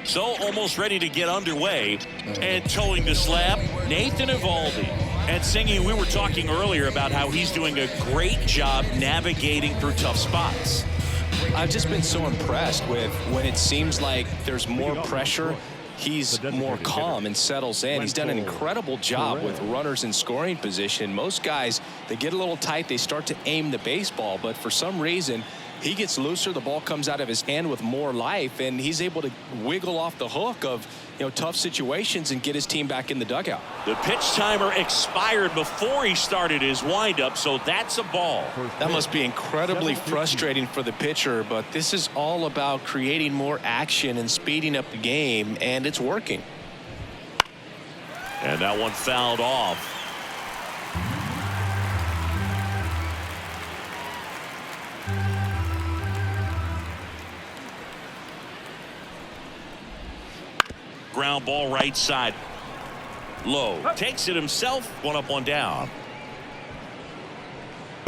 So almost ready to get underway and towing the slab, Nathan Eovaldi. And Singy, we were talking earlier about how he's doing a great job navigating through tough spots. I've just been so impressed with when it seems like there's more pressure, he's more calm and settles in. He's done an incredible job with runners in scoring position. Most guys, they get a little tight, they start to aim the baseball, but for some reason, he gets looser, the ball comes out of his hand with more life, and he's able to wiggle off the hook of tough situations and get his team back in the dugout. The pitch timer expired before he started his windup, so that's a ball. That must be incredibly frustrating for the pitcher, but this is all about creating more action and speeding up the game, and it's working. And that one fouled off. Ground ball right side. Low takes it himself. One up, one down.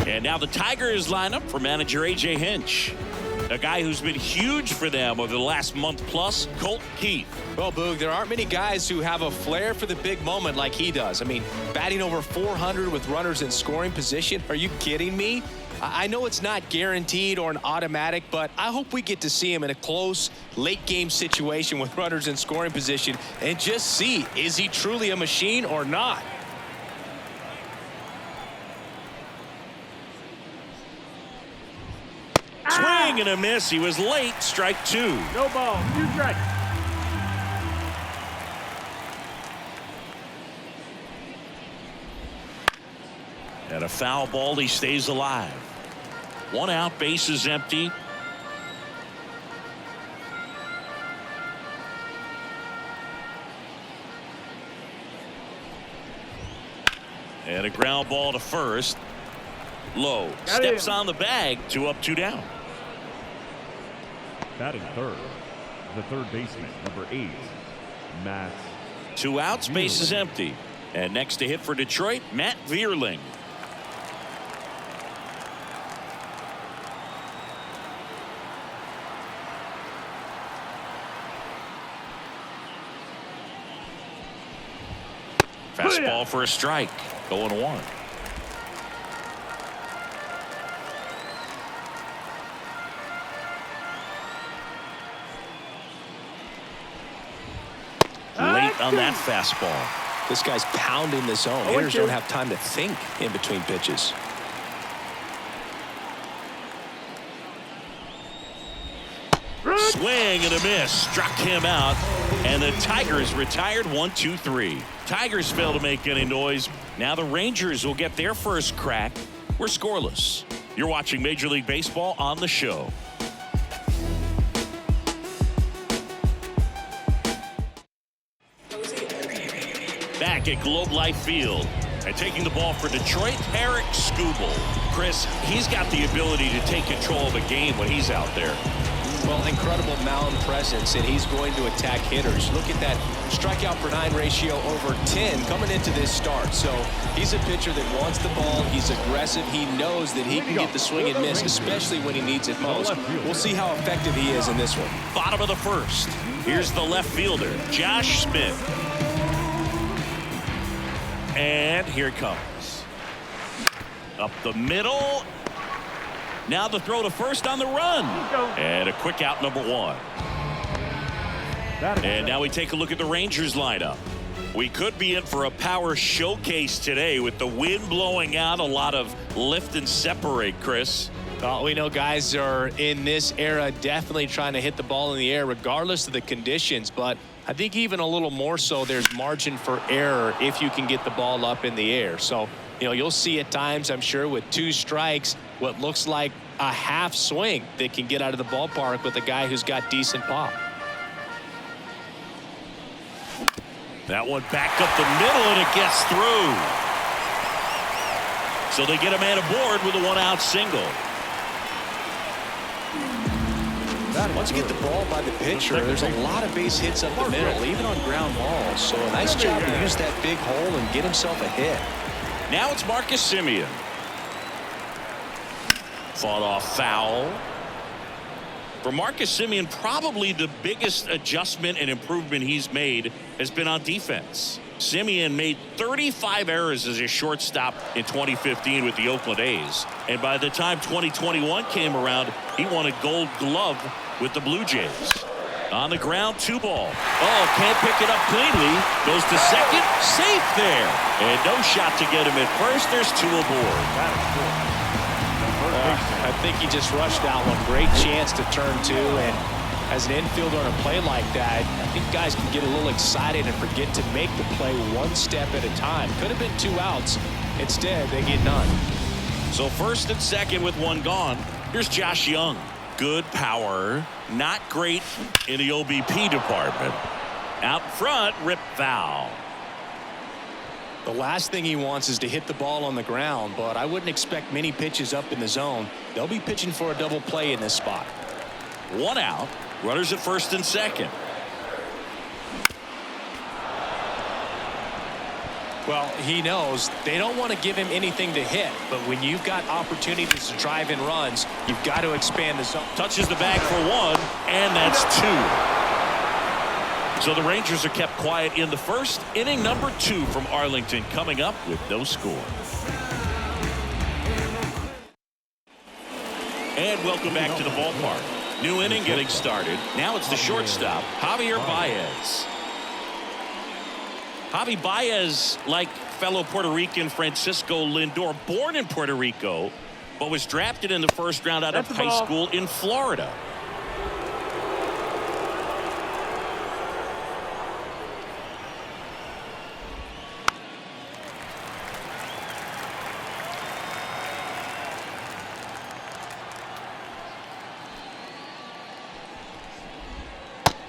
And now the Tigers line up for manager A.J. Hinch. A guy who's been huge for them over the last month plus, Colt Keith. Well, Boog, there aren't many guys who have a flair for the big moment like he does. I mean, batting over 400 with runners in scoring position. Are you kidding me? I know it's not guaranteed or an automatic, but I hope we get to see him in a close late game situation with runners in scoring position and just see, is he truly a machine or not? Swing and a miss. He was late. Strike two. No ball. 2 strikes. And a foul ball. He stays alive. 1 out. Bases empty. And a ground ball to first. Low steps on the bag. 2 up, 2 down. Batting third, the third baseman, number 8, Matt. 2 outs, bases empty. And next to hit for Detroit, Matt Vierling. Fastball for a strike. 0-1. Late on that fastball. This guy's pounding the zone. Hitters don't have time to think in between pitches. Swing and a miss. Struck him out. And the Tigers retired 1-2-3. Tigers fail to make any noise. Now the Rangers will get their first crack. We're scoreless. You're watching Major League Baseball on the show. Back at Globe Life Field. And taking the ball for Detroit, Eric Skubal. Chris, he's got the ability to take control of a game when he's out there. Well, incredible mound presence, and he's going to attack hitters. Look at that strikeout per 9 ratio over 10 coming into this start. So he's a pitcher that wants the ball. He's aggressive. He knows that he can get the swing and miss, especially when he needs it most. We'll see how effective he is in this one. Bottom of the first. Here's the left fielder, Josh Smith. And here it comes. Up the middle. Now the throw to first on the run. And a quick out, number 1. And now we take a look at the Rangers lineup. We could be in for a power showcase today with the wind blowing out, a lot of lift and separate, Chris. We know guys are in this era definitely trying to hit the ball in the air regardless of the conditions, but I think even a little more so there's margin for error if you can get the ball up in the air. So, you'll see at times, I'm sure, with 2 strikes, what looks like a half swing that can get out of the ballpark with a guy who's got decent pop. That one back up the middle, and it gets through. So they get a man aboard with a 1-out single. Once you get the ball by the pitcher, there's a lot of base hits up the middle, even on ground balls. So a nice job to use that big hole and get himself a hit. Now it's Marcus Semien. Fought off foul. For Marcus Semien, probably the biggest adjustment and improvement he's made has been on defense. Semien made 35 errors as a shortstop in 2015 with the Oakland A's. And by the time 2021 came around, he won a Gold Glove with the Blue Jays. On the ground, 2 ball. Oh, can't pick it up cleanly. Goes to second. Safe there. And no shot to get him at first. There's 2 aboard. I think he just rushed that one. Great chance to turn 2, and as an infielder on a play like that, I think guys can get a little excited and forget to make the play one step at a time. Could have been 2 outs. Instead, they get none. So first and second with 1 gone. Here's Josh Young. Good power, not great in the OBP department. Out front, rip foul. The last thing he wants is to hit the ball on the ground, but I wouldn't expect many pitches up in the zone. They'll be pitching for a double play in this spot. 1 out. Runners at first and second. Well, he knows they don't want to give him anything to hit, but when you've got opportunities to drive in runs, you've got to expand the zone. Touches the bag for 1, and that's 2. So the Rangers are kept quiet in the first. Inning number 2 from Arlington coming up with no score. And welcome back to the ballpark. New inning getting started. Now it's the shortstop, Javier Baez. Javi Baez, like fellow Puerto Rican Francisco Lindor, born in Puerto Rico, but was drafted in the first round out of high school in Florida.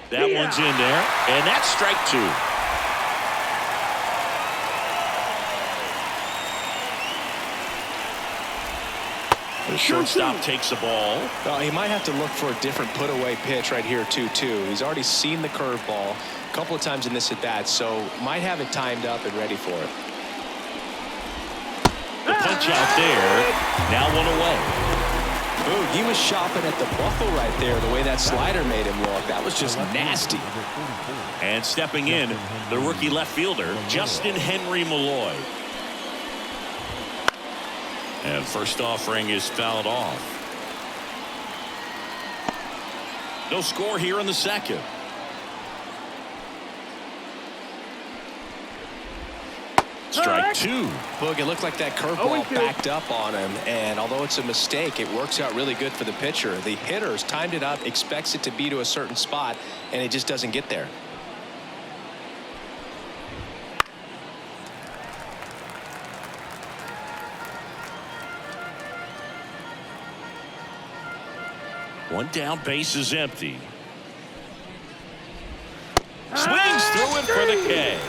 That one's in there, and that's strike 2. The shortstop takes the ball. Well, he might have to look for a different put-away pitch right here, 2-2. He's already seen the curveball a couple of times in this at-bat, so might have it timed up and ready for it. The punch out there, now 1 away. Ooh, he was shopping at the buckle right there, the way that slider made him look. That was just nasty. And stepping in, the rookie left fielder, Justin Henry Malloy. And first offering is fouled off. No score here in the second. Strike 2. Look, it looked like that curveball backed up on him, and although it's a mistake, it works out really good for the pitcher. The hitter's timed it up, expects it to be to a certain spot, and it just doesn't get there. One down, base is empty. Swings through it for the K.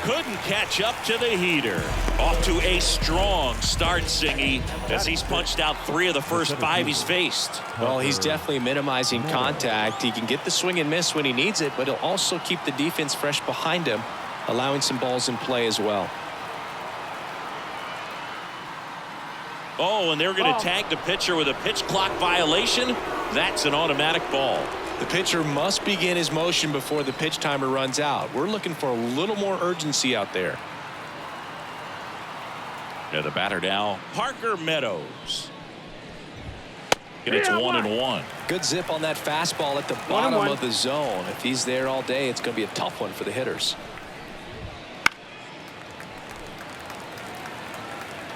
Couldn't catch up to the heater. Off to a strong start, Singy, as he's punched out 3 of the first 5 he's faced. Well, he's definitely minimizing contact. He can get the swing and miss when he needs it, but he'll also keep the defense fresh behind him, allowing some balls in play as well. Oh, and they're going to tag the pitcher with a pitch clock violation. That's an automatic ball. The pitcher must begin his motion before the pitch timer runs out. We're looking for a little more urgency out there. Yeah, the batter now, Parker Meadows. And it's 1-1. Good zip on that fastball at the bottom of the zone. If he's there all day, it's going to be a tough one for the hitters.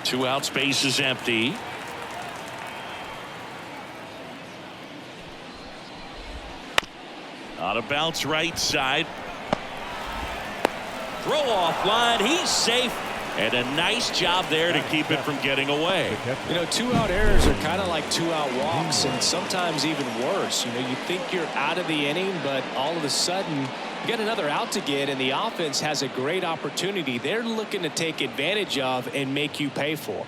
2 outs, base is empty. On a bounce right side. Throw off line. He's safe. And a nice job there to keep it from getting away. You know, 2-out errors are kind of like 2-out walks, and sometimes even worse. You know, you think you're out of the inning, but all of a sudden you get another out to get, and the offense has a great opportunity they're looking to take advantage of and make you pay for.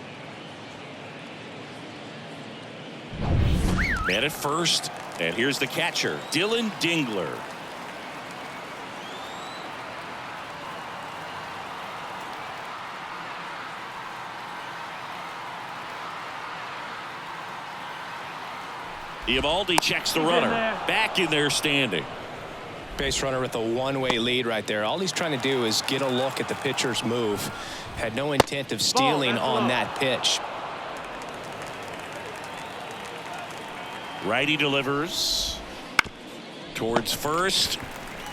Man at first. And here's the catcher, Dylan Dingler. Eovaldi checks the runner. Back in there standing. Base runner with a one-way lead right there. All he's trying to do is get a look at the pitcher's move. Had no intent of stealing on that pitch. Righty delivers towards first.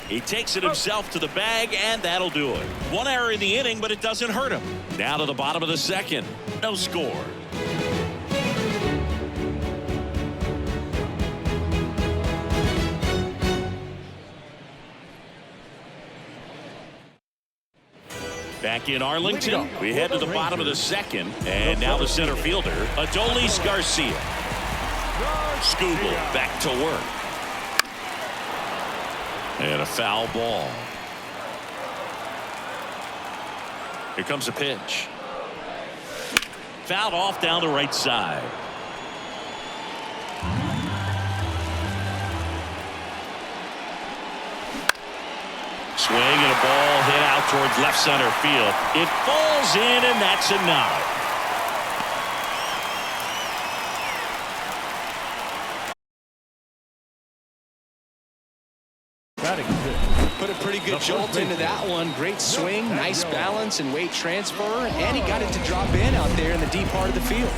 He takes it himself to the bag, and that'll do it. One error in the inning, but it doesn't hurt him. Now to the bottom of the second. No score. Back in Arlington, we head to the bottom of the second, and now the center fielder, Adolis Garcia. Skubal back to work. And a foul ball. Here comes a pitch. Fouled off down the right side. Swing and a ball hit out towards left center field. It falls in, and that's a knock. Put a pretty good jolt into that one. Great swing, nice balance and weight transfer, and he got it to drop in out there in the deep part of the field.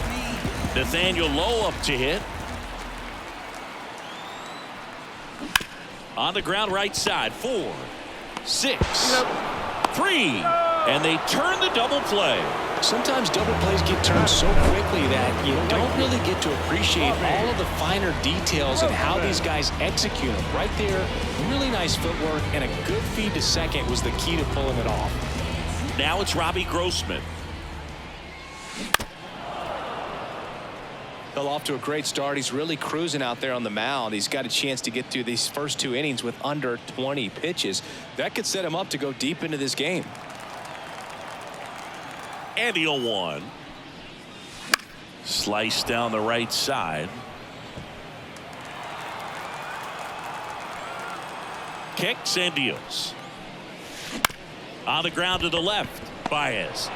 Nathaniel Lowe up to hit. On the ground right side. 4, 6, 3, and they turn the double play. Sometimes double plays get turned so quickly that you don't really get to appreciate all of the finer details and how these guys execute them. Right there, really nice footwork, and a good feed to second was the key to pulling it off. Now it's Robbie Grossman. Fell off to a great start. He's really cruising out there on the mound. He's got a chance to get through these first 2 innings with under 20 pitches. That could set him up to go deep into this game. And the 0-1. Slice down the right side. Kicks and deals. On the ground to the left. Baez.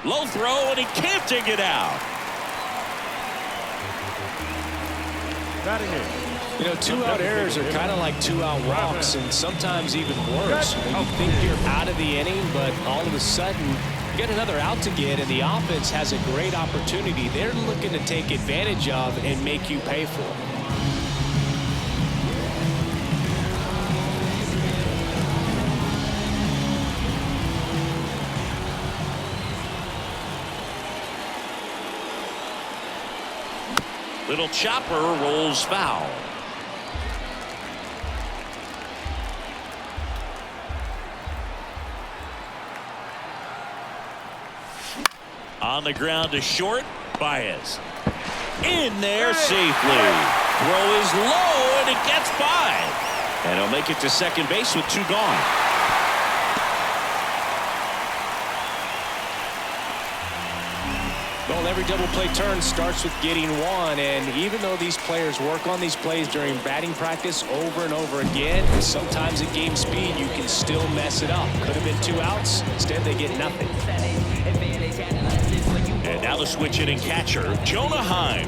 Low throw, and he can't dig it out. You know, 2-out errors are kind of like 2-out walks, and sometimes even worse. You know, you think you're out of the inning, but all of a sudden you get another out to get, and the offense has a great opportunity they're looking to take advantage of and make you pay for it. Little chopper rolls foul. On the ground to short. Baez. In there safely. Throw is low, and it gets by. And he'll make it to second base with 2 gone. Well, every double play turn starts with getting 1, and even though these players work on these plays during batting practice over and over again, sometimes at game speed you can still mess it up. Could have been 2 outs. Instead, they get nothing. And now the switch hitting catcher, Jonah Heim.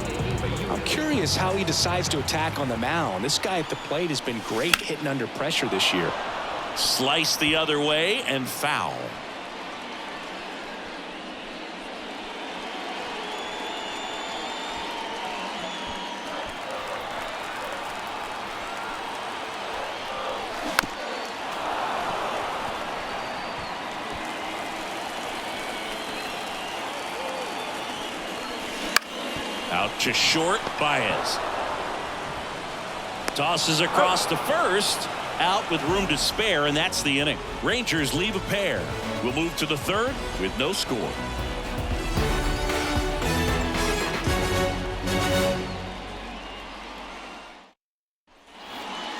I'm curious how he decides to attack on the mound. This guy at the plate has been great hitting under pressure this year. Slice the other way and foul. Out to short. Baez tosses across to first, out with room to spare, and that's the inning. Rangers leave a pair. We'll move to the third with no score.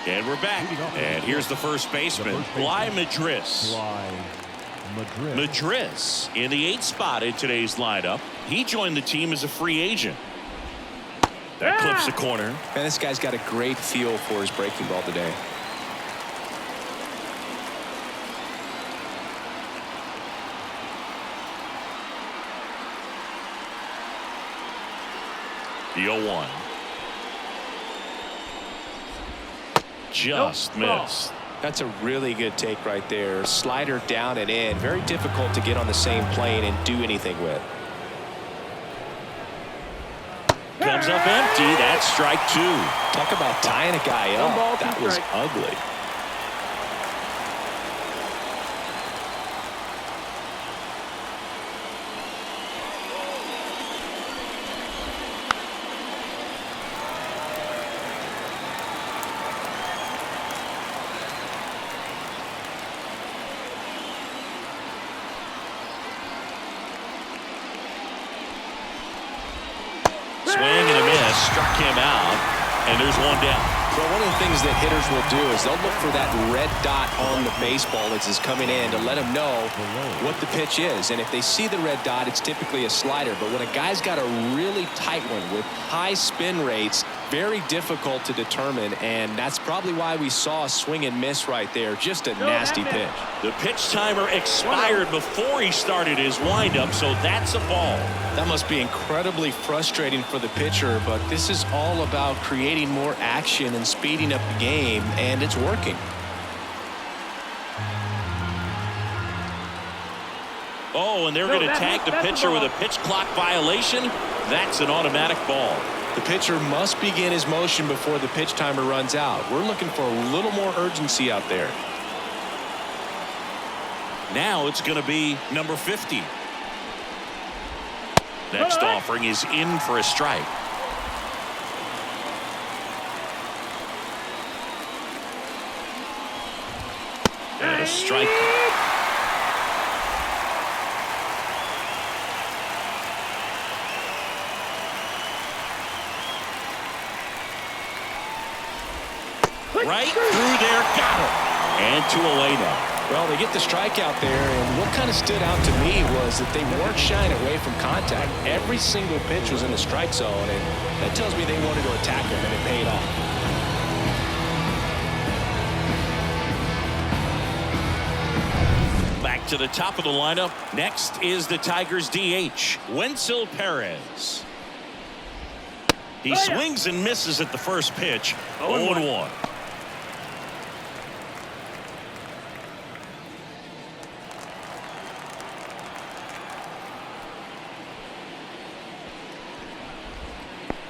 And we're back, and here's the first baseman, Bly Madris. Madris in the 8th spot in today's lineup. He joined the team as a free agent. That clips the corner. Man, this guy's got a great feel for his breaking ball today. The 0-1. just missed. That's a really good take right there. Slider down and in. Very difficult to get on the same plane and do anything with. Comes up empty. That's strike 2. Talk about tying a guy up. That was ugly. Swing and a miss. Struck him out. And there's one down. Well, one of the things that hitters will do is they'll look for that red dot on the baseball as it's coming in to let them know what the pitch is. And if they see the red dot, it's typically a slider. But when a guy's got a really tight one with high spin rates, very difficult to determine. And that's probably why we saw a swing and miss right there. Just a nasty pitch. The pitch timer expired before he started his windup, so that's a ball. That must be incredibly frustrating for the pitcher, but this is all about creating more action and speeding up the game, and it's working. Oh, and they're going to tag the pitcher with a pitch clock violation. That's an automatic ball. The pitcher must begin his motion before the pitch timer runs out. We're looking for a little more urgency out there. Now it's going to be number 50. Next offering is in for a strike. And a strike. Right through there, got it. And 2 away now. Well, they get the strikeout there, and what kind of stood out to me was that they weren't shying away from contact. Every single pitch was in the strike zone, and that tells me they wanted to attack him, and it paid off. Back to the top of the lineup. Next is the Tigers DH, Wenzel Perez. He swings and misses at the first pitch. 0-1.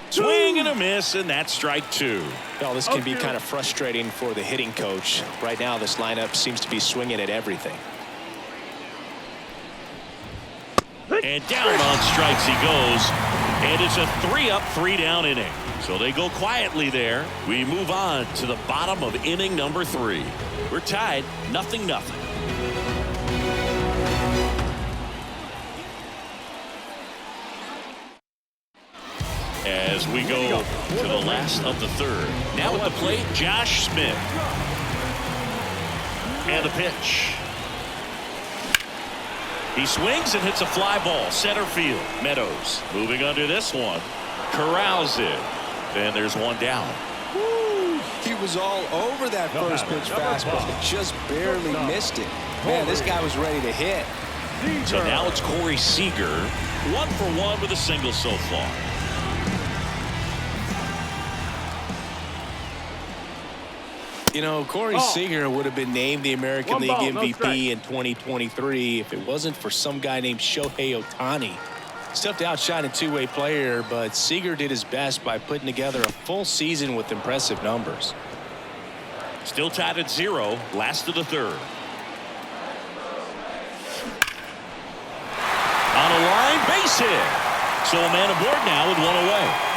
Swing and a miss, and that's strike 2. Well, this can be kind of frustrating for the hitting coach. Right now, this lineup seems to be swinging at everything. And down on strikes he goes. And it's a 3-up, 3-down inning. So they go quietly there. We move on to the bottom of inning number 3. We're tied 0-0. As we go to the last of the 3rd. Now at the plate, Josh Smith. And the pitch. He swings and hits a fly ball, center field. Meadows moving under this one. Corrals it. And there's one down. He was all over that first pitch fastball, just barely missed it. Man, this guy was ready to hit. So now it's Corey Seager, 1 for 1 with a single so far. You know, Corey Seager would have been named the American League MVP in 2023 if it wasn't for some guy named Shohei Ohtani. It's tough to outshine a two-way player, but Seager did his best by putting together a full season with impressive numbers. Still tied at 0, last of the 3rd. On a line, base hit. So a man aboard now with 1 away.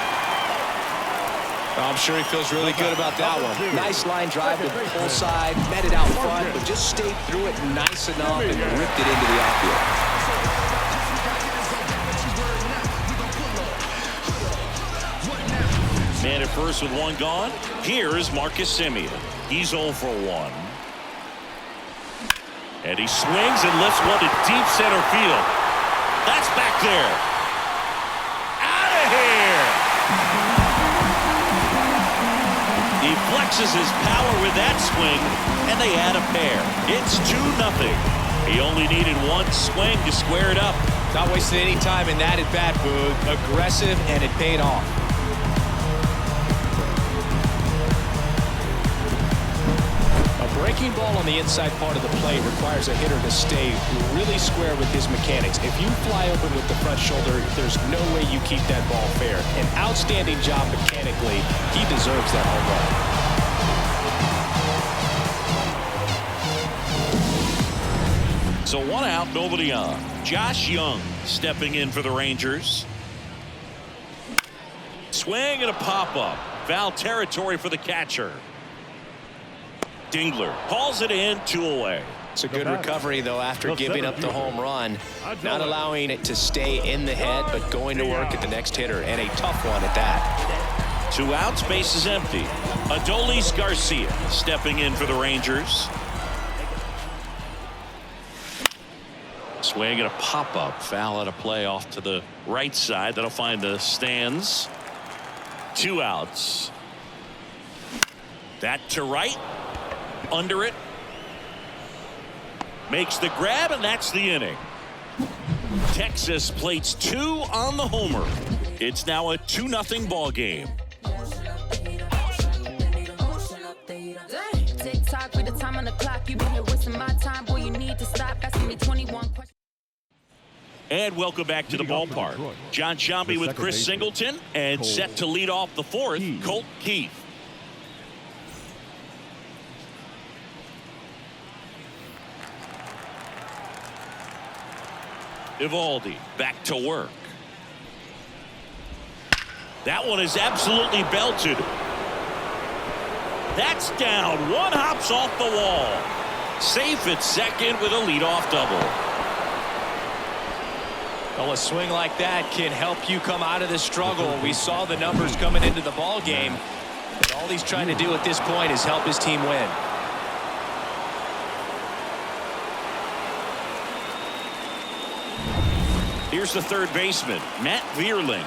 I'm sure he feels really good about that one. Nice line drive to the pull side, met it out front, but just stayed through it nice enough and ripped it into the outfield. Man at first with 1 gone. Here is Marcus Semien. He's 0 for 1. And he swings and lifts one to deep center field. That's back there. Out of here. He flexes his power with that swing, and they add a pair. It's 2-0. He only needed 1 swing to square it up. Not wasting any time in that at-bat, Boog. Aggressive, and it paid off. ball on the inside part of the plate requires a hitter to stay really square with his mechanics. If you fly open with the front shoulder, there's no way you keep that ball fair. An outstanding job mechanically. He deserves that home run. So 1 out, nobody on. Josh Young stepping in for the Rangers. Swing and a pop-up. Foul territory for the catcher. Dingler hauls it in, 2 away. It's a good recovery, though, after giving up the home run. Not allowing it to stay in the head, but going to work at the next hitter, and a tough one at that. 2 outs, base is empty. Adolis Garcia stepping in for the Rangers. Swing and a pop-up. Foul out of play off to the right side. That'll find the stands. 2 outs. That to right. Under it. Makes the grab, and that's the inning. Texas plates 2 on the homer. It's now a 2-0 ball game. Tick-tock with the time on the clock. You've been here wasting my time. Boy, you need to stop asking me 21 questions. And welcome back to the ballpark. John Sciambi with Chris Singleton, and set to lead off the 4th, Colt Keith. Eovaldi back to work. That one is absolutely belted. That's down. 1 hops off the wall. Safe at second with a leadoff double. Well, a swing like that can help you come out of the struggle. We saw the numbers coming into the ball game, but all he's trying to do at this point is help his team win. Here's the third baseman, Matt Vierling.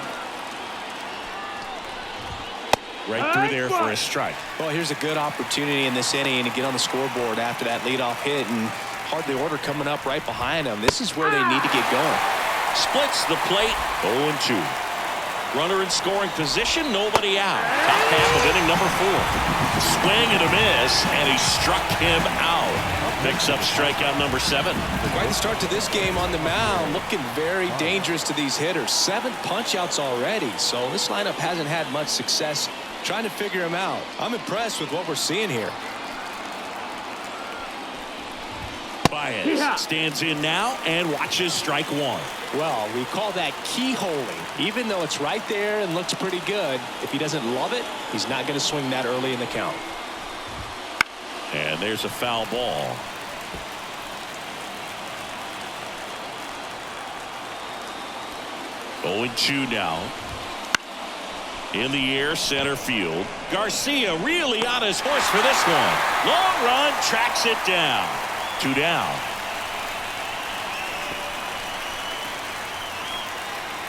Right through there for a strike. Well, here's a good opportunity in this inning to get on the scoreboard after that leadoff hit, and hardly order coming up right behind them. This is where they need to get going. Splits the plate, 0-2. Runner in scoring position, nobody out. Top half of inning number 4. Swing and a miss, and he struck him out. Picks up strikeout number 7. Quite the start to this game on the mound. Looking very dangerous to these hitters. 7 punch-outs already, so this lineup hasn't had much success trying to figure him out. I'm impressed with what we're seeing here. Baez stands in now and watches strike 1. Well, we call that keyholing. Even though it's right there and looks pretty good, if he doesn't love it, he's not going to swing that early in the count. And there's a foul ball. Oh, 2 now. In the air, center field. Garcia really on his horse for this one. Long run, tracks it down. 2 down.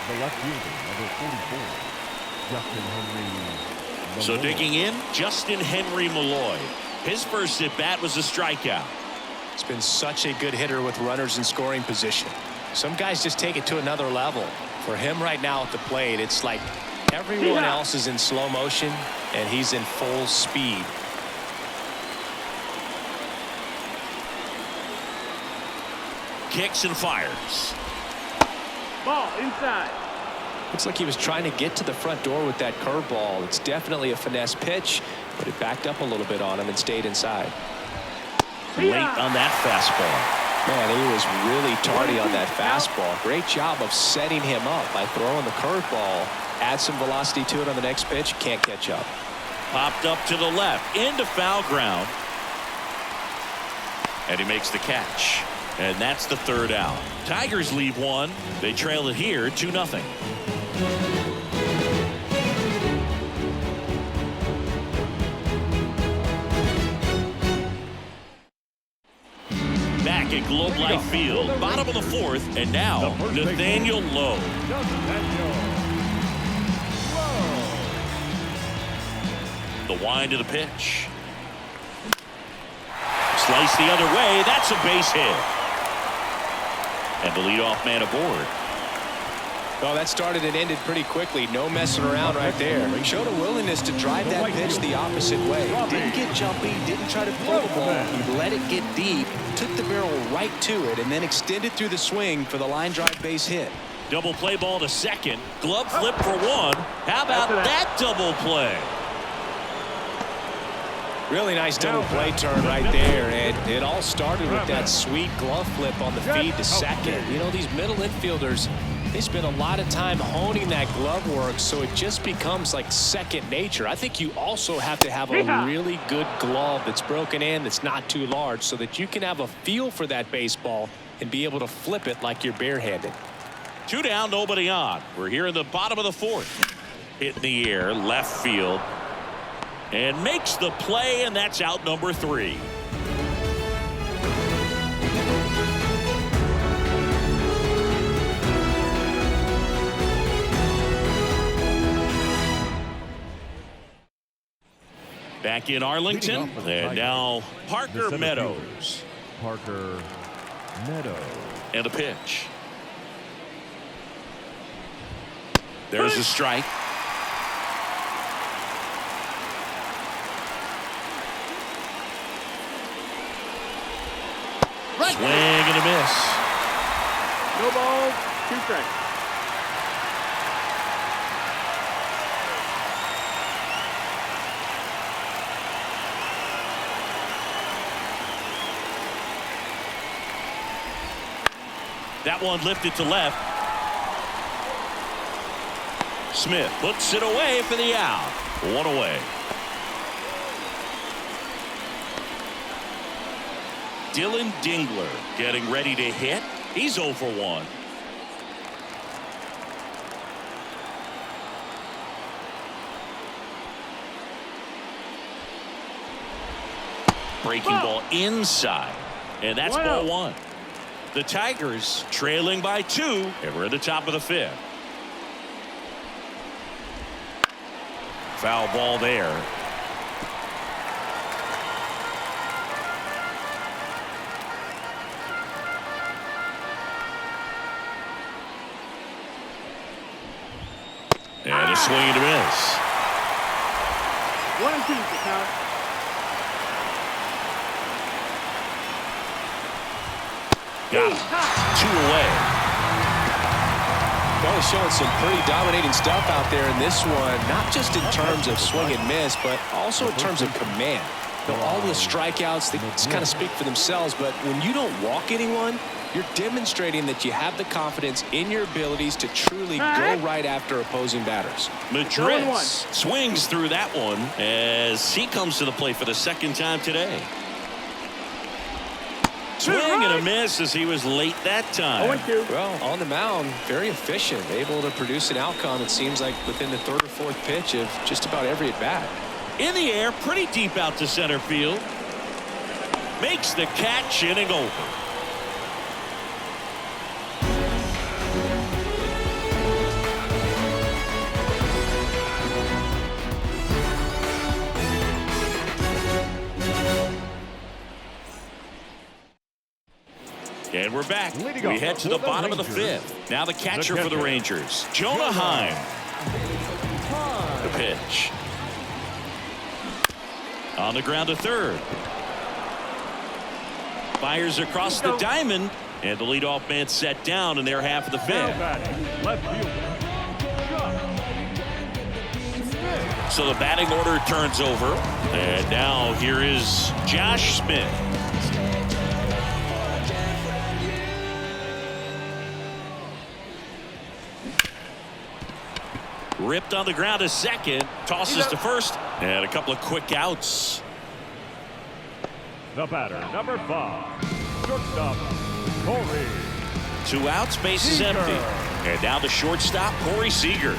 The left fielder, number 44, Justin Henry. So digging in, Justin Henry Malloy. His first at bat was a strikeout. It's been such a good hitter with runners in scoring position. Some guys just take it to another level. For him right now at the plate, it's like everyone else is in slow motion and he's in full speed. Kicks and fires. Ball inside. Looks like he was trying to get to the front door with that curveball. It's definitely a finesse pitch, but it backed up a little bit on him and stayed inside. Late on that fastball. Man, he was really tardy on that fastball. Great job of setting him up by throwing the curveball. Add some velocity to it on the next pitch. Can't catch up. Popped up to the left into foul ground. And he makes the catch. And that's the 3rd out. Tigers leave 1. They trail it here 2-0. Back at Globe Life Field, bottom of the 4th, and now Nathaniel Lowe. The wind of the pitch. Slice the other way. That's a base hit. And the leadoff man aboard. Well, that started and ended pretty quickly. No messing around right there. He showed a willingness to drive that pitch the opposite way. Didn't get jumpy, didn't try to pull the ball. He let it get deep, took the barrel right to it, and then extended through the swing for the line drive base hit. Double play ball to second. Glove flip for one. How about that double play? Really nice double play turn right there, and it all started with that sweet glove flip on the feed to second. You know, these middle infielders, they spend a lot of time honing that glove work, so it just becomes like second nature. I think you also have to have a really good glove that's broken in, that's not too large, so that you can have a feel for that baseball and be able to flip it like you're barehanded. 2 down, nobody on. We're here in the bottom of the 4th. Hit in the air, left field. And makes the play, and that's out number 3. Back in Arlington, and now Parker Meadows. Parker Meadows. And a pitch. There's a strike. Swing and a miss. No balls, 2 strikes. That one lifted to left. Smith puts it away for the out. 1 away. Dylan Dingler getting ready to hit. He's 0 for 1. Breaking ball inside. And that's ball 1. The Tigers trailing by 2, and we're at the top of the 5th. Foul ball there. And a swing and a miss. 1-2 to count. Got it. 2 away. Well, he's showing some pretty dominating stuff out there in this one, not just in terms of swing and miss, but also in terms of command. You know, all the strikeouts, they just kind of speak for themselves, but when you don't walk anyone, you're demonstrating that you have the confidence in your abilities to truly go right after opposing batters. Madrid swings through that one as he comes to the plate for the 2nd time today. Swing and a miss as he was late that time. 0-2. Well, on the mound, very efficient, able to produce an outcome, it seems like, within the 3rd or 4th pitch of just about every at-bat. In the air, pretty deep out to center field. Makes the catch, inning over. And we're back. We head to the bottom of the 5th. Now the catcher for the Rangers, Jonah Heim. The pitch. On the ground to 3rd. Fires across the diamond. And the leadoff man set down in their half of the 5th. Left fielder. So the batting order turns over. And now here is Josh Smith. Ripped on the ground to 2nd. Tosses to 1st. And a couple of quick outs. The batter, number 5. Shortstop, Corey. 2 outs, base is empty. And now the shortstop, Corey Seager.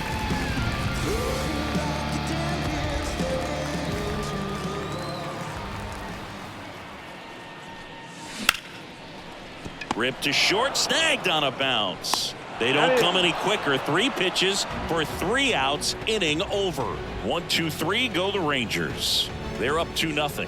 Ripped to short, snagged on a bounce. They don't come any quicker. 3 pitches for 3 outs, inning over. 1, 2, 3, go the Rangers. They're up 2-0.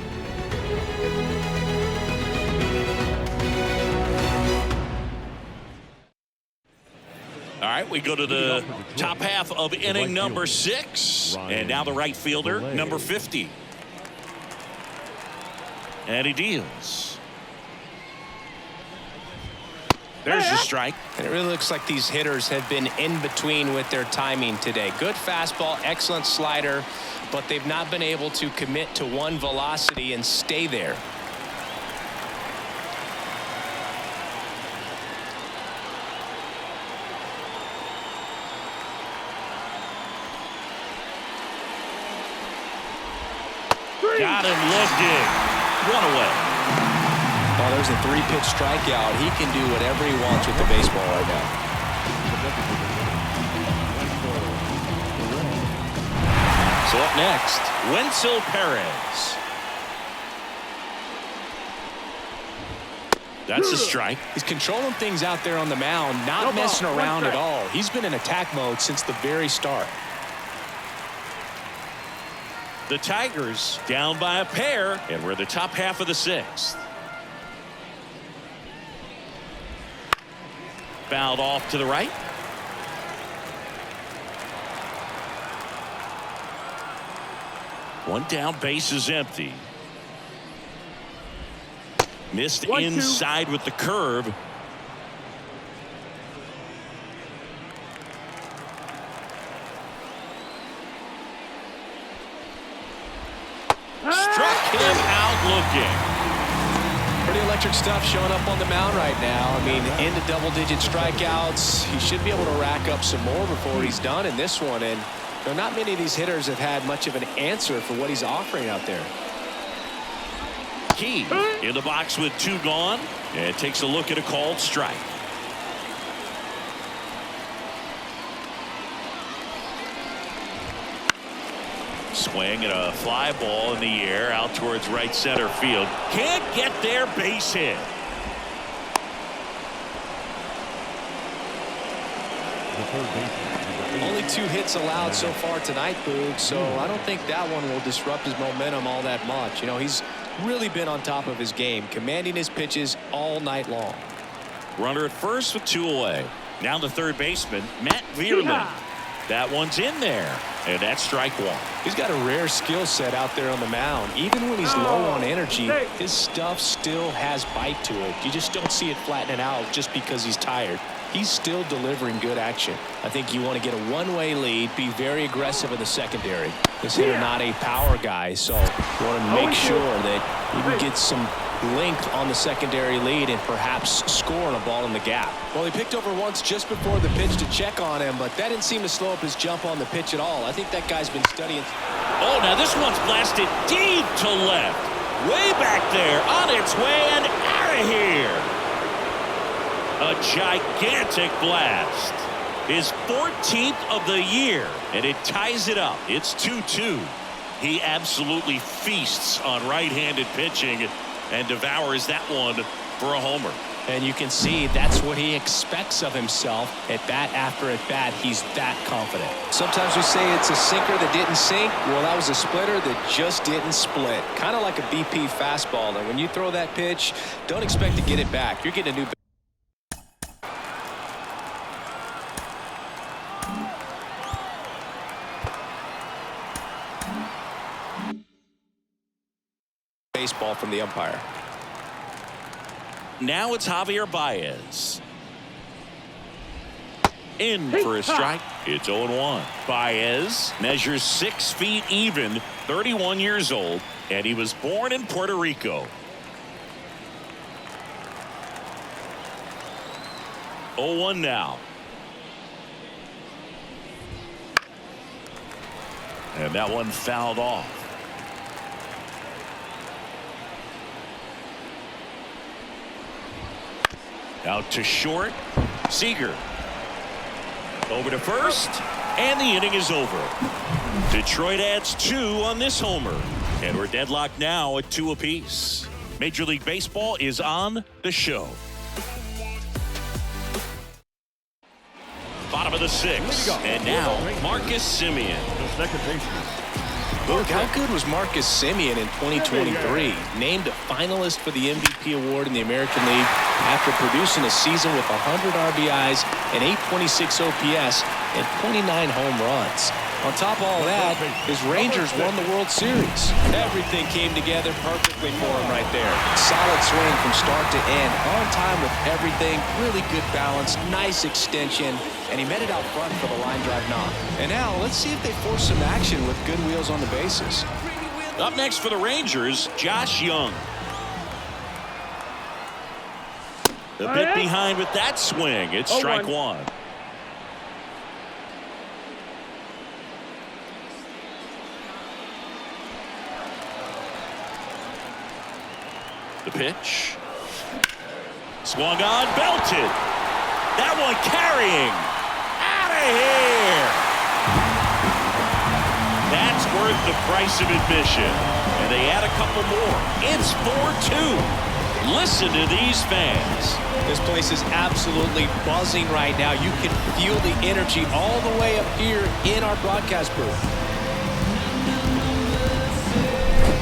All right, we go to the top half of inning number 6. And now the right fielder, number 50. And he deals. There's the strike. And it really looks like these hitters have been in between with their timing today. Good fastball, excellent slider, but they've not been able to commit to one velocity and stay there. Got him looking. One away. Oh, there's a 3-pitch strikeout. He can do whatever he wants with the baseball right now. So up next, Wenzel Perez. That's a strike. He's controlling things out there on the mound, not messing around at all. He's been in attack mode since the very start. The Tigers down by a pair, and we're the top half of the 6th. Fouled off to the right. One down, base is empty. Missed inside with the curve. Struck him out looking. Pretty electric stuff showing up on the mound right now. I mean, into double-digit strikeouts. He should be able to rack up some more before he's done in this one. And there are not many of these hitters have had much of an answer for what he's offering out there. Key in the box with 2 gone, and takes a look at a called strike. Swing and a fly ball in the air out towards right center field. Can't get there, base hit. Only 2 hits allowed so far tonight, Boog, so I don't think that one will disrupt his momentum all that much. You know, he's really been on top of his game, commanding his pitches all night long. Runner at first with 2 away. Now the third baseman, Matt Veerman. That one's in there, and that's strike 1. He's got a rare skill set out there on the mound. Even when he's low on energy, his stuff still has bite to it. You just don't see it flattening out just because he's tired. He's still delivering good action. I think you want to get a one-way lead, be very aggressive in the secondary. This hitter not a power guy, so you want to make sure that you can get some length on the secondary lead and perhaps score a ball in the gap. Well, he picked over once just before the pitch to check on him, but that didn't seem to slow up his jump on the pitch at all. I think that guy's been studying. Oh, now this one's blasted deep to left. Way back there, on its way and out of here. A gigantic blast. His 14th of the year, and it ties it up. It's 2-2. He absolutely feasts on right-handed pitching and devours that one for a homer. And you can see that's what he expects of himself at bat after at bat. He's that confident. Sometimes we say it's a sinker that didn't sink. Well, that was a splitter that just didn't split. Kind of like a BP fastball. And when you throw that pitch, don't expect to get it back. You're getting a new baseball from the umpire. Now it's Javier Baez. In for a strike. It's 0-1. Baez measures 6 feet even, 31 years old, and he was born in Puerto Rico. 0-1 now. And that one fouled off. Out to short. Seager. Over to first. And the inning is over. Detroit adds 2 on this homer. And we're deadlocked now at 2 apiece. Major League Baseball is on the show. Bottom of the 6th. And now Marcus Semien. The second baseman, Look, how good was Marcus Semien in 2023? Named a finalist for the MVP award in the American League after producing a season with 100 RBIs, an 826 OPS, and 29 home runs. On top of all that, his Rangers won the World Series. Everything came together perfectly for him right there. Solid swing from start to end, on time with everything, really good balance, nice extension, and he met it out front for the line drive knock. And now, let's see if they force some action with good wheels on the bases. Up next for the Rangers, Josh Young. A bit behind with that swing. It's strike one. The pitch. Swung on, belted. That one carrying. Out of here. That's worth the price of admission. And they add a couple more. It's 4-2. Listen to these fans. This place is absolutely buzzing right now. You can feel the energy all the way up here in our broadcast booth.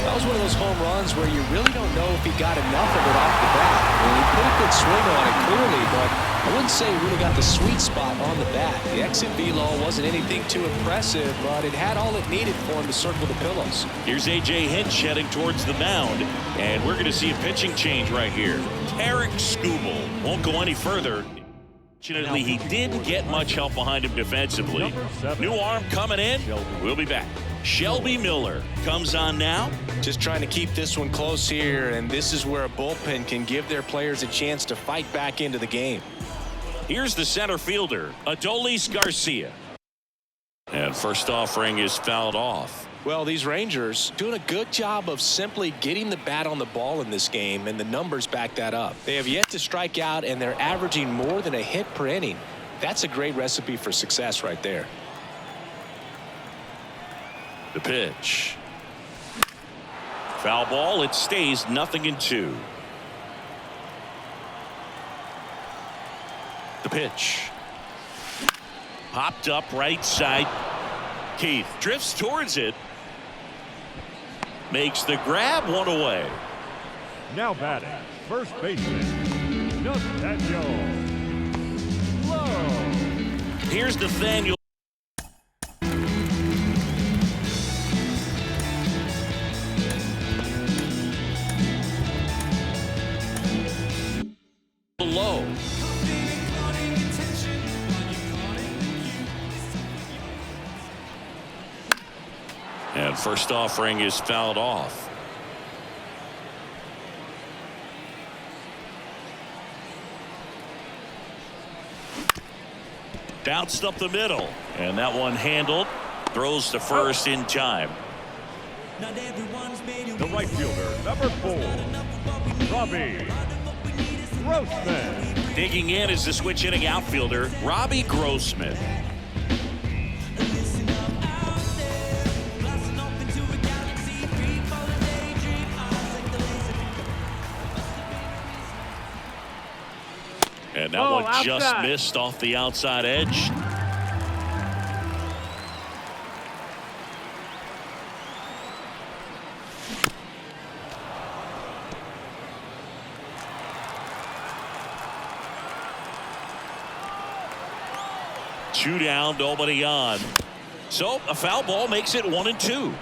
That was one of those home runs where you really don't know if he got enough of it off the bat. Well, he put a good swing on it clearly, but I wouldn't say he really got the sweet spot on the bat. The exit velo wasn't anything too impressive, but it had all it needed for him to circle the pillows. Here's A.J. Hinch heading towards the mound, and we're going to see a pitching change right here. Tarek Skubal won't go any further. Fortunately, he didn't get much help behind him defensively. New arm coming in. We'll be back. Shelby Miller comes on now. Just trying to keep this one close here, and this is where a bullpen can give their players a chance to fight back into the game. Here's the center fielder, Adolis Garcia. And first offering is fouled off. Well, these Rangers doing a good job of simply getting the bat on the ball in this game, and the numbers back that up. They have yet to strike out, and they're averaging more than a hit per inning. That's a great recipe for success right there. The pitch. Foul ball. It stays 0-2. The pitch. Popped up right side. Keith drifts towards it. Makes the grab, one away. Now batting, first baseman, Nathaniel Lowe. Here's Nathaniel. Low. And first offering is fouled off. Bounced up the middle, and that one handled. Throws to first in time. The right fielder, number 4, Robbie Grossman. Digging in is the switch hitting outfielder, Robbie Grossman. And that one outside. just missed off the outside edge. Two down, nobody on. So a foul ball makes it 1-2.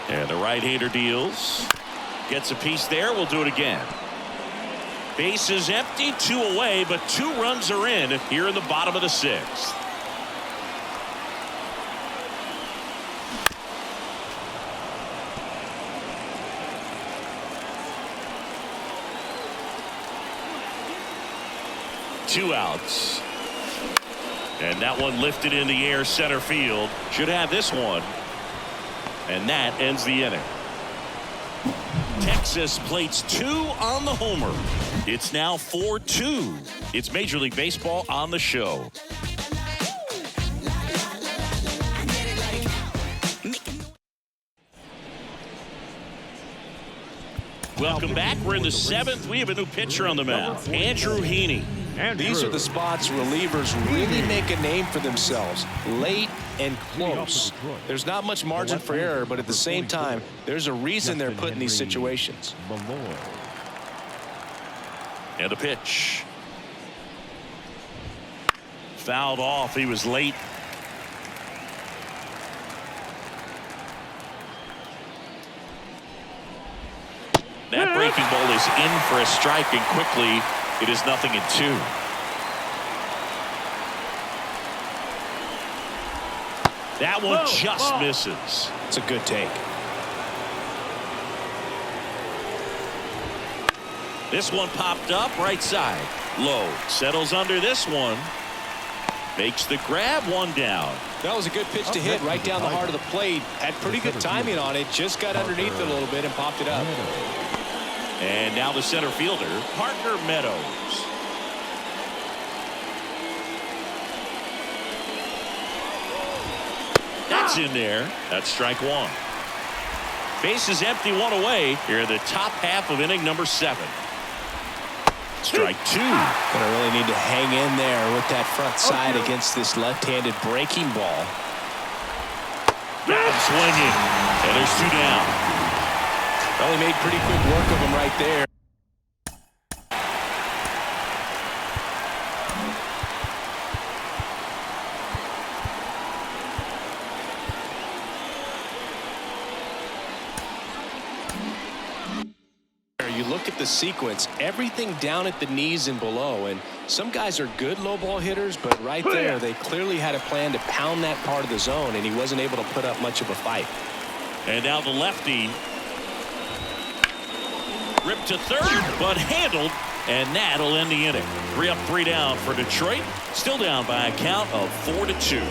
And the right-hander deals. Gets a piece there. We'll do it again. Base is empty, 2 away, but 2 runs are in here in the bottom of the 6th. Two outs. And that one lifted in the air center field. Should have this one. And that ends the inning. Texas plates 2 on the homer. It's now 4-2. It's Major League Baseball on the show. Welcome back. We're in the 7th. We have a new pitcher on the mound, Andrew Heaney. These are the spots relievers really make a name for themselves. Late and close. There's not much margin for error, but at the same time, there's a reason they're put in these situations. And a pitch. Fouled off. He was late. That breaking ball is in for a strike, and quickly it is 0-2. That one just misses. It's a good take. This one popped up right side. Low. Settles under this one. Makes the grab, one down. That was a good pitch to hit right down the heart of the plate. Had pretty good timing on it. Just got underneath it a little bit and popped it up. And now the center fielder, Parker Meadows. That's in there. That's strike one. Base is empty, one away. Here in the top half of inning number 7. Strike 2. Gonna really need to hang in there with that front side against this left-handed breaking ball. Got him swinging. And there's 2 down. Well, he made pretty quick work of him right there. You look at the sequence, everything down at the knees and below, and some guys are good low ball hitters, but right there they clearly had a plan to pound that part of the zone, and he wasn't able to put up much of a fight. And now the lefty ripped to third, but handled, and that'll end the inning. 3 up, 3 down for Detroit. Still down by a count of 4-2.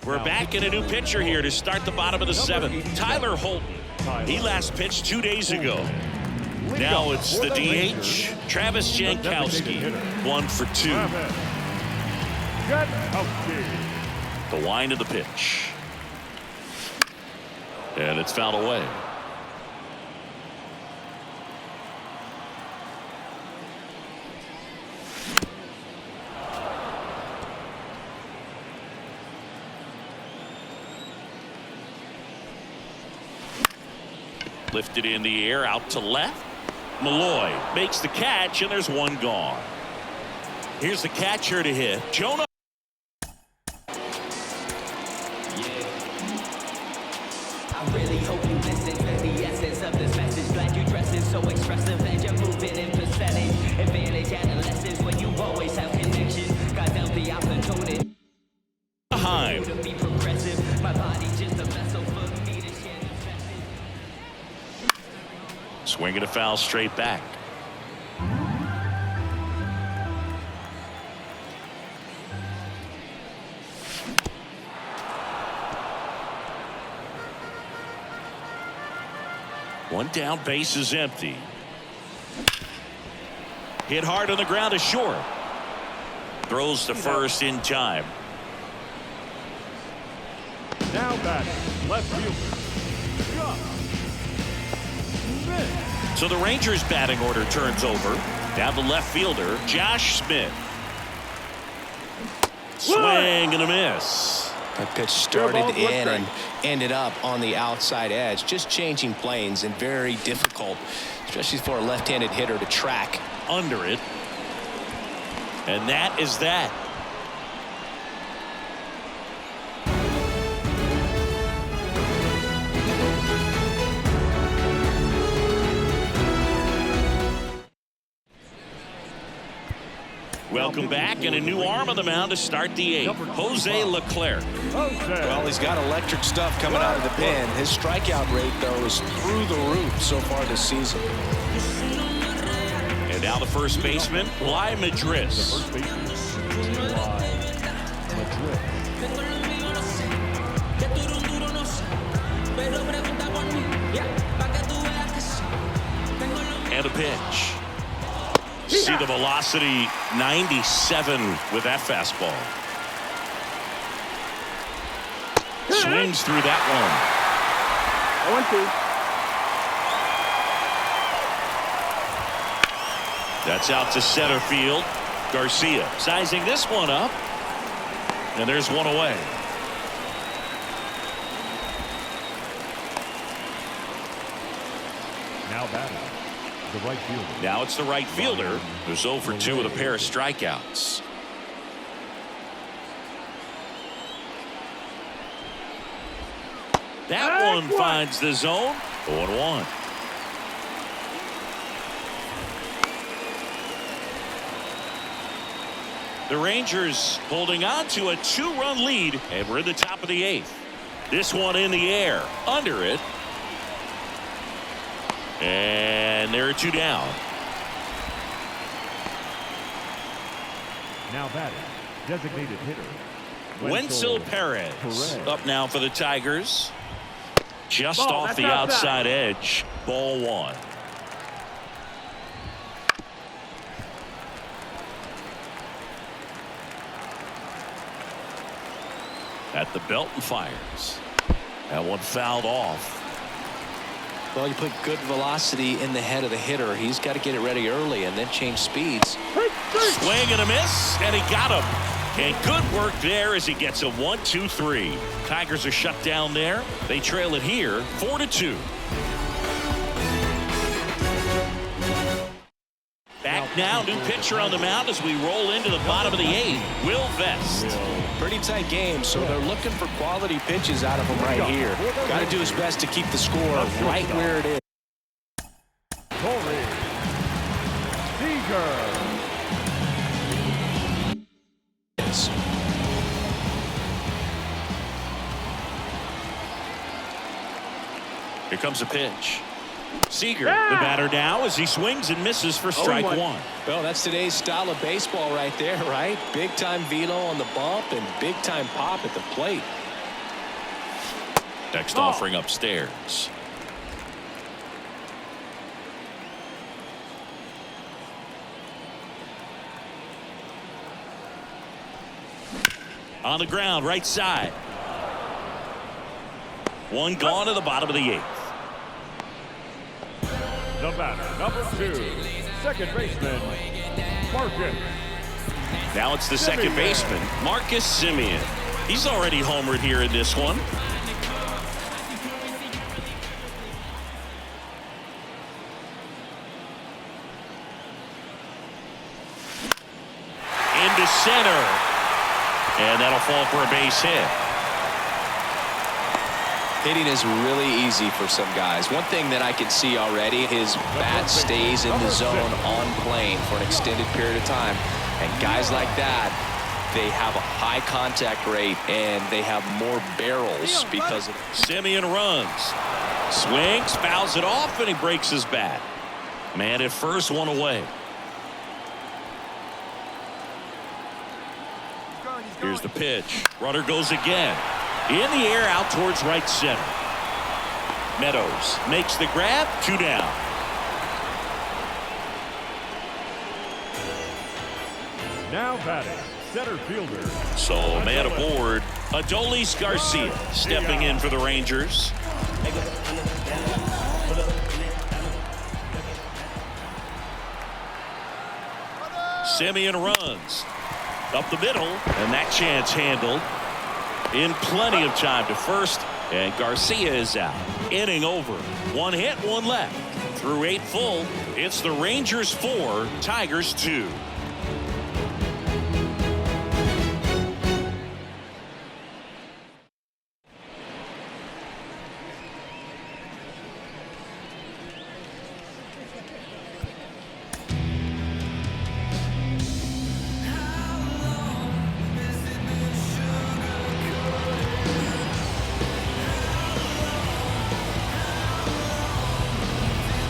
We're back in a new pitcher here to start the bottom of the 7th. Tyler Holton. He last pitched 2 days ago. Now it's the DH, Travis Jankowski. 1 for 2. The wind of the pitch. And it's fouled away. Lifted in the air, out to left. Malloy makes the catch, and there's 1 gone. Here's the catcher to hit. Jonah. I really hope you listen to the essence of this message. Glad you dressing so expressive and you're moving in percentage. Advantage adolescence when you always have connections. God dealt the opportunity. Behind. To be progressive. My body just a vessel for me to share this message. Swinging a foul straight back. One down, base is empty. Hit hard on the ground to short. Throws to first in time. Now batting, left fielder. So the Rangers batting order turns over. Down the left fielder, Josh Smith. Swing and a miss. That pitch started in and ended up on the outside edge, just changing planes, and very difficult, especially for a left-handed hitter to track Under it. And that is that. Welcome back, and a new arm on the mound to start the 8th. Jose Leclerc. Well, he's got electric stuff coming out of the pen. His strikeout rate, though, is through the roof so far this season. And now the first baseman, Lai Madris. And a pitch. See the velocity. Velocity 97 with that fastball. Swings through that one. 0-2. That's out to center field. Garcia sizing this one up. And there's one away. Now batting, the right fielder. Now it's the right fielder who's 0 for 2 with a pair of strikeouts. That one finds the zone. 0-1. The Rangers holding on to a 2-run lead, and we're in the top of the 8th. This one in the air, under it. And there are 2 down. Now batting, designated hitter. Wenzel Perez up now for the Tigers. Just Ball, off that's the outside. outside edge. Ball 1. At the belt and fires. That one fouled off. Well, you put good velocity in the head of the hitter. He's got to get it ready early and then change speeds. Swing and a miss, and he got him. And good work there as he gets a 1-2-3. Tigers are shut down there. They trail it here 4-2. Back now, new pitcher on the mound as we roll into the bottom of the 8th. Will Vest. Pretty tight game, so they're looking for quality pitches out of him right here. Got to do his best to keep the score right where it is. Corey Seager. Here comes a pitch. Seager, the batter now, as he swings and misses for strike 1. Well, that's today's style of baseball right there, right? Big time velo on the bump and big time pop at the plate. Next offering upstairs. On the ground, right side. One gone to the bottom of the 8th. The batter, number 2, second baseman, Marcus. Now it's the second baseman, Marcus Semien. He's already homered here in this one. Into center. And that'll fall for a base hit. Hitting is really easy for some guys. One thing that I can see already, his bat stays in the zone on plane for an extended period of time. And guys like that, they have a high contact rate and they have more barrels because of it. Semien runs. Swings, fouls it off, and he breaks his bat. Man at first, one away. Here's the pitch. Runner goes again. In the air out towards right center. Meadows makes the grab. 2 down. Now batting, center fielder. So man aboard. Adolis Garcia stepping in for the Rangers. Semien runs up the middle, and that chance handled in plenty of time to first, and Garcia is out. Inning over. 1 hit, 1 left. Through 8 full, it's the Rangers 4, Tigers 2.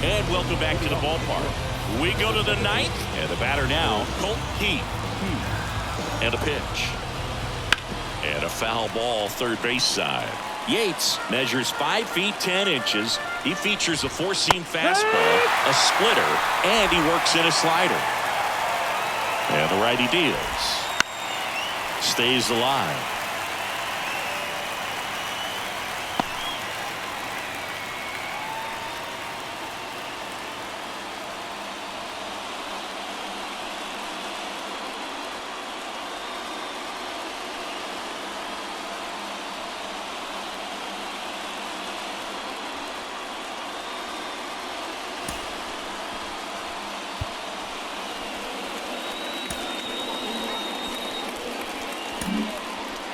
And welcome back to the ballpark. We go to the 9th, and the batter now, Colton Heath. And a pitch. And a foul ball, third base side. Yates measures 5 feet 10 inches. He features a 4-seam fastball, a splitter, and he works in a slider. And the righty deals. Stays alive.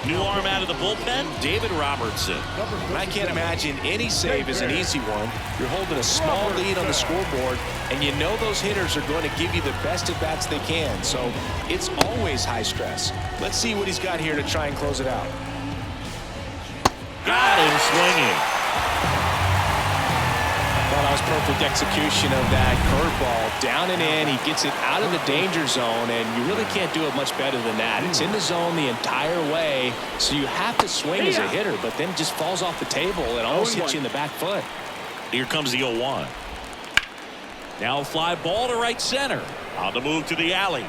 New arm out of the bullpen, David Robertson. I can't imagine any save is an easy one. You're holding a small lead on the scoreboard, and you know those hitters are going to give you the best at-bats they can, so it's always high stress. Let's see what he's got here to try and close it out. Got him swinging. Well, that was perfect execution of that curveball. Down and in, he gets it out of the danger zone, and you really can't do it much better than that. It's in the zone the entire way, so you have to swing as a hitter, but then it just falls off the table and almost hits you in the back foot. Here comes the 0-1. Now a fly ball to right center. On the move to the alley.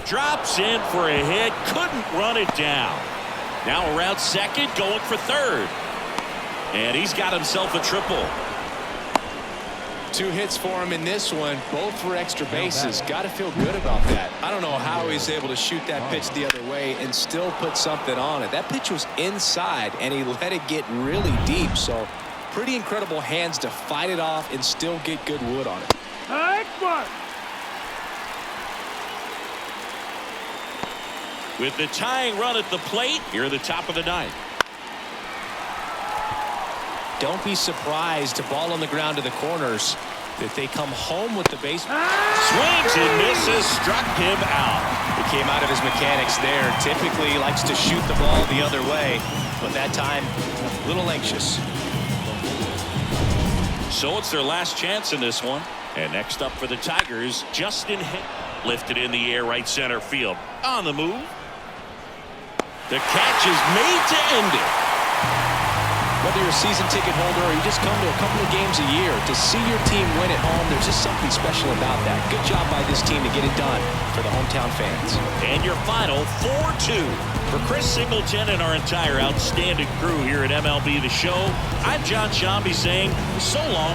Drops in for a hit. Couldn't run it down. Now around second, going for third. And he's got himself a triple. 2 hits for him in this one, both for extra bases. Got to feel good about that. I don't know how he's able to shoot that pitch the other way and still put something on it. That pitch was inside, and he let it get really deep. So pretty incredible hands to fight it off and still get good wood on it. Excellent. With the tying run at the plate, here at the top of the 9th. Don't be surprised to ball on the ground to the corners that they come home with the base. Swings and misses, struck him out. He came out of his mechanics there. Typically he likes to shoot the ball the other way, but that time a little anxious. So it's their last chance in this one. And next up for the Tigers, Justin lifted in the air, right center field. On the move. The catch is made to end it. Whether you're a season ticket holder or you just come to a couple of games a year, to see your team win at home, there's just something special about that. Good job by this team to get it done for the hometown fans. And your final 4-2. For Chris Singleton and our entire outstanding crew here at MLB The Show, I'm John Shambi saying so long.